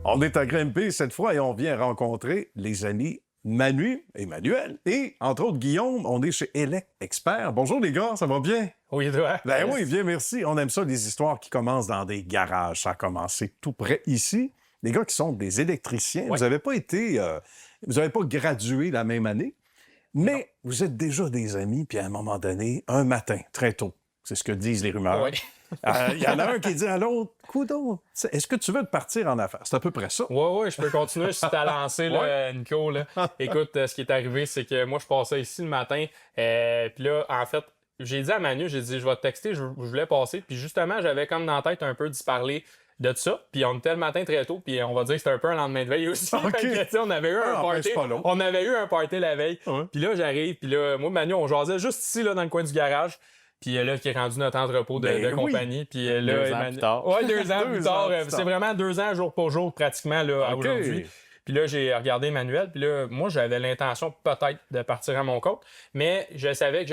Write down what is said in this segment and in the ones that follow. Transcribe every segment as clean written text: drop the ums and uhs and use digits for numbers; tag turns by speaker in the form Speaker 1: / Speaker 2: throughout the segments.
Speaker 1: On est à Grimby cette fois et on vient rencontrer les amis Manu, Emmanuel et, entre autres, Guillaume. On est chez Elec Expert. Bonjour les gars, ça va bien?
Speaker 2: Oui, toi?
Speaker 1: Ben oui, bien merci. On aime ça, les histoires qui commencent dans des garages. Ça a commencé tout près ici. Les gars qui sont des électriciens, vous n'avez pas été... vous n'avez pas gradué la même année, mais vous êtes déjà des amis, puis à un moment donné, un matin, très tôt, c'est ce que disent les rumeurs.
Speaker 2: Oui.
Speaker 1: Il y en a un qui dit à l'autre, coudonc, est-ce que tu veux te partir en affaires? C'est à peu près ça.
Speaker 2: Oui, je peux continuer si tu as lancé, là, Nico. Là. Écoute, ce qui est arrivé, c'est que moi, je passais ici le matin. Puis là, en fait, j'ai dit à Manu, j'ai dit, je vais te texter, je voulais passer. Puis justement, j'avais comme dans la tête un peu d'y parler de ça. Puis on était le matin très tôt, puis on va dire que c'était un peu un lendemain de veille aussi.
Speaker 1: OK.
Speaker 2: Fait que, on avait eu un party. On avait eu un party la veille. Puis là, j'arrive, puis là, moi, Manu, on jasait juste ici, là, dans le coin du garage. Puis là, qui est rendu notre entrepôt de compagnie. Puis là,
Speaker 3: 2 ans plus tard.
Speaker 2: Ouais, 2 ans plus tard. C'est vraiment 2 ans jour pour jour, pratiquement, là, à aujourd'hui. Puis là, j'ai regardé Emmanuel. Puis là, moi, j'avais l'intention peut-être de partir à mon compte. Mais je savais que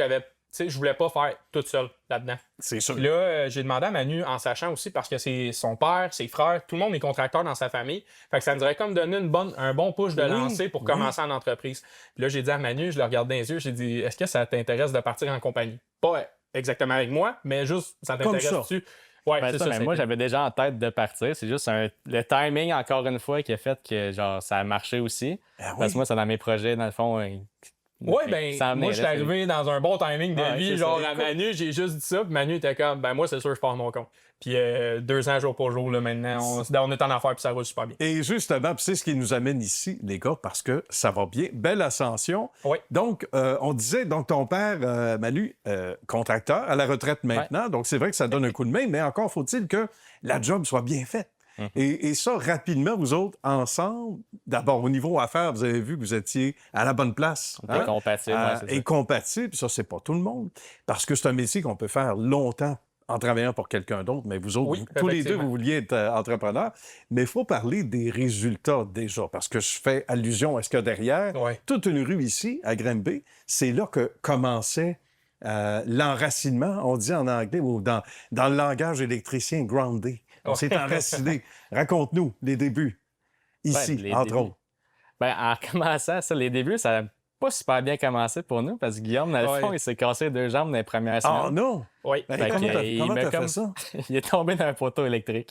Speaker 2: je voulais pas faire toute seule là-dedans.
Speaker 1: C'est sûr.
Speaker 2: Puis là, j'ai demandé à Manu, en sachant aussi, parce que c'est son père, ses frères, tout le monde est contracteur dans sa famille. Fait que ça nous aurait comme donné un bon push de lancer pour commencer en entreprise. Puis là, j'ai dit à Manu, je le regarde dans les yeux, j'ai dit, est-ce que ça t'intéresse de partir en compagnie? Pas exactement avec moi, mais juste, ça t'intéresse-tu? Ouais,
Speaker 3: Ben
Speaker 2: c'est
Speaker 3: ça,
Speaker 2: ça.
Speaker 3: mais moi, j'avais déjà en tête de partir. C'est juste le timing, encore une fois, qui a fait que genre ça a marché aussi. Parce que moi, c'est dans mes projets, dans le fond.
Speaker 2: Oui, ben moi, je suis arrivé dans un bon timing de vie, genre
Speaker 3: ça,
Speaker 2: à Manu, j'ai juste dit ça, puis Manu était comme, ben moi, c'est sûr, je pars mon compte. Puis 2 ans jour pour jour, là, maintenant, on est en affaires, puis ça roule super bien.
Speaker 1: Et justement, puis c'est ce qui nous amène ici, les gars, parce que ça va bien. Belle ascension.
Speaker 2: Oui.
Speaker 1: Donc, on disait, donc ton père, Manu, contracteur, à la retraite maintenant, donc c'est vrai que ça donne un coup de main, mais encore faut-il que la job soit bien faite. Et ça, rapidement, vous autres, ensemble, d'abord, au niveau affaires, vous avez vu que vous étiez à la bonne place.
Speaker 3: On était compatibles, c'est
Speaker 1: et
Speaker 3: ça.
Speaker 1: compatibles, ça, c'est pas tout le monde. Parce que c'est un métier qu'on peut faire longtemps en travaillant pour quelqu'un d'autre, mais vous autres,
Speaker 2: Oui,
Speaker 1: tous les deux,
Speaker 2: effectivement.
Speaker 1: vous vouliez être entrepreneur. Mais il faut parler des résultats déjà, parce que je fais allusion à ce qu'il y a derrière.
Speaker 2: Ouais.
Speaker 1: Toute une rue ici, à Grimby, c'est là que commençait l'enracinement, on dit en anglais, ou dans le langage électricien, groundé. On s'est enraciné. Raconte-nous les débuts, ici,
Speaker 3: Les
Speaker 1: entre
Speaker 3: débuts.
Speaker 1: autres.
Speaker 3: Ben, en commençant, ça, les débuts, ça n'a pas super bien commencé pour nous parce que Guillaume, dans le fond, il s'est cassé 2 jambes dans les premières semaines.
Speaker 1: Ah non!
Speaker 2: Oui.
Speaker 1: Ben,
Speaker 3: Fait
Speaker 1: comment
Speaker 3: que, il
Speaker 1: comment
Speaker 3: m'a
Speaker 1: t'as fait
Speaker 3: comme-
Speaker 1: ça?
Speaker 3: Il est tombé dans un poteau électrique.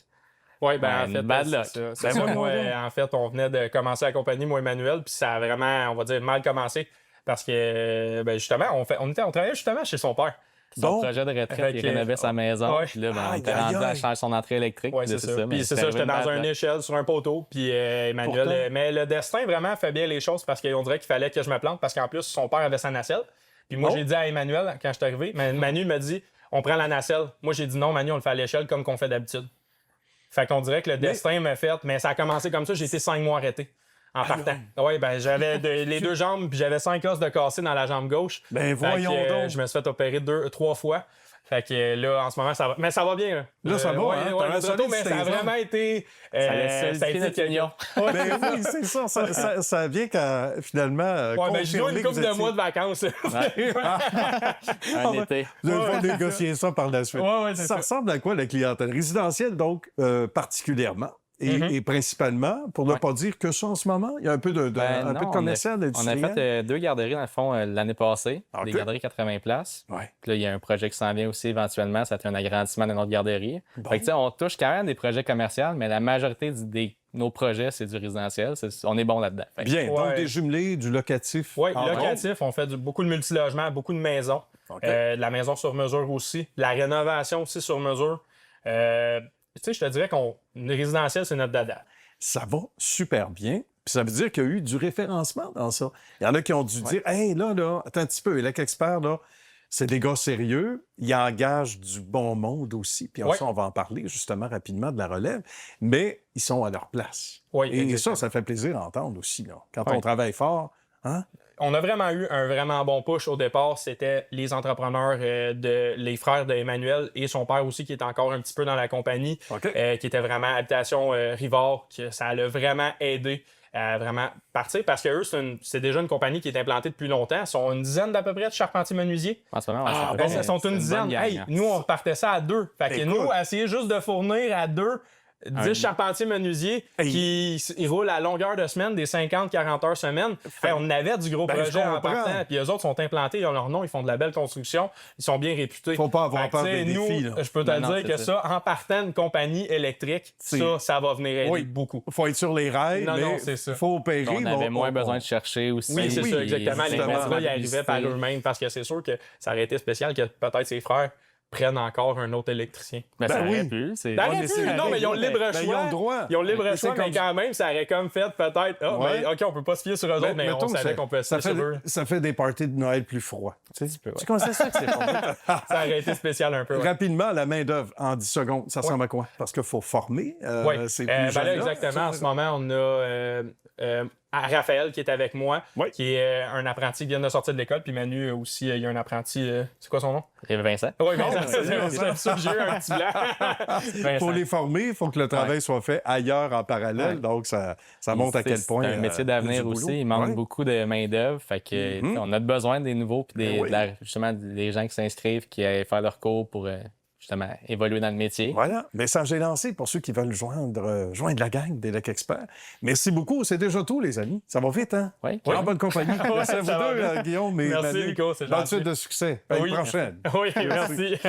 Speaker 2: Oui, ben en
Speaker 3: Une
Speaker 2: fait,
Speaker 3: bad
Speaker 2: c'est
Speaker 3: luck.
Speaker 2: ça.
Speaker 1: Ben,
Speaker 2: C'est ça.
Speaker 1: voyons
Speaker 2: Moi,
Speaker 1: donc.
Speaker 2: en fait, on venait de commencer la compagnie, moi et Emmanuel, puis ça a vraiment, on va dire, mal commencé. Parce que, ben justement, on travaillait justement chez son père.
Speaker 3: Son
Speaker 1: Donc,
Speaker 3: projet de retraite,
Speaker 2: fait
Speaker 3: il
Speaker 2: que-
Speaker 3: rénovait sa maison.
Speaker 2: Ouais.
Speaker 3: Puis là, ben, on
Speaker 1: Aïe,
Speaker 3: était
Speaker 1: aïe,
Speaker 3: rendu à
Speaker 1: aïe.
Speaker 3: changer son entrée électrique.
Speaker 2: Oui,
Speaker 3: Puis là,
Speaker 2: c'est ça.
Speaker 3: mais
Speaker 2: Puis c'est
Speaker 3: c'était
Speaker 2: ça, j'étais
Speaker 3: arrivé
Speaker 2: dans
Speaker 3: une
Speaker 2: une
Speaker 3: bad
Speaker 2: échelle sur un poteau. Puis Emmanuel.
Speaker 1: Pourtant.
Speaker 2: Mais le destin vraiment fait bien les choses parce qu'on dirait qu'il fallait que je me plante parce qu'en plus, son père avait sa nacelle. Puis moi,
Speaker 1: Oh.
Speaker 2: j'ai dit à Emmanuel, quand je suis arrivé, Manu m'a dit, on prend la nacelle. Moi, j'ai dit non, Manu, on le fait à l'échelle comme qu'on fait d'habitude. Fait qu'on dirait que le destin m'a fait, mais ça a commencé comme ça, j'ai été 5 mois arrêté en partant. Oui, ben j'avais les 2 jambes, puis j'avais 5 os de cassé dans la jambe gauche.
Speaker 1: Ben, voyons
Speaker 2: Fait que,
Speaker 1: donc.
Speaker 2: je me suis fait opérer 3 fois. Fait que là, en ce moment, ça va. Mais ça va bien.
Speaker 1: Là, ça va,
Speaker 2: ouais,
Speaker 1: hein?
Speaker 2: ouais,
Speaker 1: T'as un
Speaker 2: le
Speaker 1: solide
Speaker 2: retour, mais ça a
Speaker 1: saison.
Speaker 2: vraiment été.
Speaker 3: Ça laisse
Speaker 2: ça a
Speaker 3: solidifier
Speaker 2: été
Speaker 3: notre union.
Speaker 1: Ben oui, c'est ça. Ça vient quand, finalement,
Speaker 2: Ouais, ben je dois une
Speaker 1: confirmer que
Speaker 2: couple
Speaker 1: vous
Speaker 2: de
Speaker 1: étiez-
Speaker 2: mois de vacances.
Speaker 3: Un été.
Speaker 1: Vous allez pouvoir négocier ça par la suite.
Speaker 2: Ouais, c'est
Speaker 1: ça
Speaker 2: ça.
Speaker 1: ressemble à quoi, la clientèle? Résidentielle, donc, particulièrement. Et principalement, pour ne pas dire que ça en ce moment, il y a un peu de,
Speaker 3: Ben
Speaker 1: un peu de
Speaker 3: non,
Speaker 1: commercial,
Speaker 3: On a
Speaker 1: d'industriel.
Speaker 3: fait 2 garderies, dans le fond, l'année passée.
Speaker 1: OK.
Speaker 3: Des garderies 80 places.
Speaker 1: Ouais.
Speaker 3: Puis là, il y a un projet qui s'en vient aussi éventuellement. Ça fait un agrandissement de notre garderie.
Speaker 1: Bon.
Speaker 3: Fait que, tu sais, on touche quand même des projets commerciaux, mais la majorité nos projets, c'est du résidentiel. On est bon là-dedans. Fait que-
Speaker 1: Bien, donc
Speaker 2: Ouais.
Speaker 1: des jumelés, du locatif.
Speaker 2: Oui,
Speaker 1: entre autres.
Speaker 2: locatif, on fait beaucoup de multilogement, beaucoup de maisons.
Speaker 1: OK.
Speaker 2: De la maison sur mesure aussi. La rénovation aussi sur mesure. Tu sais, je te dirais une résidentielle, c'est notre dada.
Speaker 1: Ça va super bien. Puis ça veut dire qu'il y a eu du référencement dans ça. Il y en a qui ont dû dire, hey, là, attends un petit peu, Elec Expert, là, c'est des gars sérieux, ils engagent du bon monde aussi. Puis ça, on va en parler justement rapidement de la relève, mais ils sont à leur place.
Speaker 2: Oui,
Speaker 1: Et
Speaker 2: exactement.
Speaker 1: ça fait plaisir à entendre aussi, là. Quand on travaille fort, hein?
Speaker 2: On a vraiment eu un vraiment bon push au départ. C'était les entrepreneurs, les frères d'Emmanuel et son père aussi, qui est encore un petit peu dans la compagnie,
Speaker 1: OK.
Speaker 2: qui était vraiment habitation Rivard, que ça l'a vraiment aidé à vraiment partir parce que eux, c'est déjà une compagnie qui est implantée depuis longtemps. Ils sont une dizaine d'à peu près de charpentiers-menuisiers.
Speaker 3: En ce moment,
Speaker 1: Ah,
Speaker 3: c'est
Speaker 1: bon,
Speaker 2: Ils sont une
Speaker 3: bonne
Speaker 2: dizaine.
Speaker 3: gang,
Speaker 2: Hey,
Speaker 3: hein.
Speaker 2: nous, on repartait ça à 2. Fait que
Speaker 1: Écoute.
Speaker 2: nous, essayer juste de fournir à 2 10 charpentiers menuisiers qui ils roulent à longueur de semaine, des 50-40 heures semaine. On avait du gros projet en partant. Puis eux autres sont implantés, ils ont leur nom, ils font de la belle construction, ils sont bien réputés.
Speaker 1: Faut pas avoir peur des défis. Là.
Speaker 2: Je peux te dire que ça, en partant d'une compagnie électrique, ça va venir aider beaucoup.
Speaker 1: Il faut être sur les rails, mais il faut opérer.
Speaker 3: On avait moins besoin de chercher aussi.
Speaker 2: Oui, c'est ça, exactement. Les matelas, ils arrivaient par eux-mêmes parce que c'est sûr que ça aurait été spécial que peut-être ses frères prennent encore un autre électricien.
Speaker 3: Ben, ça aurait pu.
Speaker 2: Non, mais ils ont le libre choix.
Speaker 1: Ils ont le droit.
Speaker 2: Ils ont le libre choix, mais quand même, ça aurait comme fait peut-être. OK, on peut pas se fier sur eux autres, mais on savait qu'on peut se fier sur eux.
Speaker 1: Ça fait des parties de Noël plus froids.
Speaker 3: Tu sais ça que c'est
Speaker 2: ça aurait été spécial un peu.
Speaker 1: Rapidement, la main-d'œuvre en 10 secondes, ça ressemble à quoi? Parce qu'il faut former. C'est plus
Speaker 2: là, exactement. En ce moment, on a Raphaël qui est avec moi, qui est un apprenti qui vient de sortir de l'école. Puis Manu aussi, il y a un apprenti. C'est quoi son nom?
Speaker 3: Vincent.
Speaker 2: Oui, Vincent. J'ai eu un petit blanc.
Speaker 1: Pour les former, il faut que le travail soit fait ailleurs en parallèle. Donc, ça montre à quel point.
Speaker 3: C'est un métier d'avenir aussi. Il manque beaucoup de main-d'œuvre. Fait que, on a besoin des nouveaux, puis justement des gens qui s'inscrivent, qui aillent faire leur cours pour justement évoluer dans le métier.
Speaker 1: Voilà. Message est lancé pour ceux qui veulent joindre la gang d'Élec Experts. Merci beaucoup. C'est déjà tout, les amis. Ça va vite, hein?
Speaker 3: Oui.
Speaker 1: En bonne compagnie. Merci à vous deux, Guillaume et
Speaker 2: Merci,
Speaker 1: Manu.
Speaker 2: Nico. C'est
Speaker 1: bonne suite de succès. À une prochaine.
Speaker 2: Oui, merci.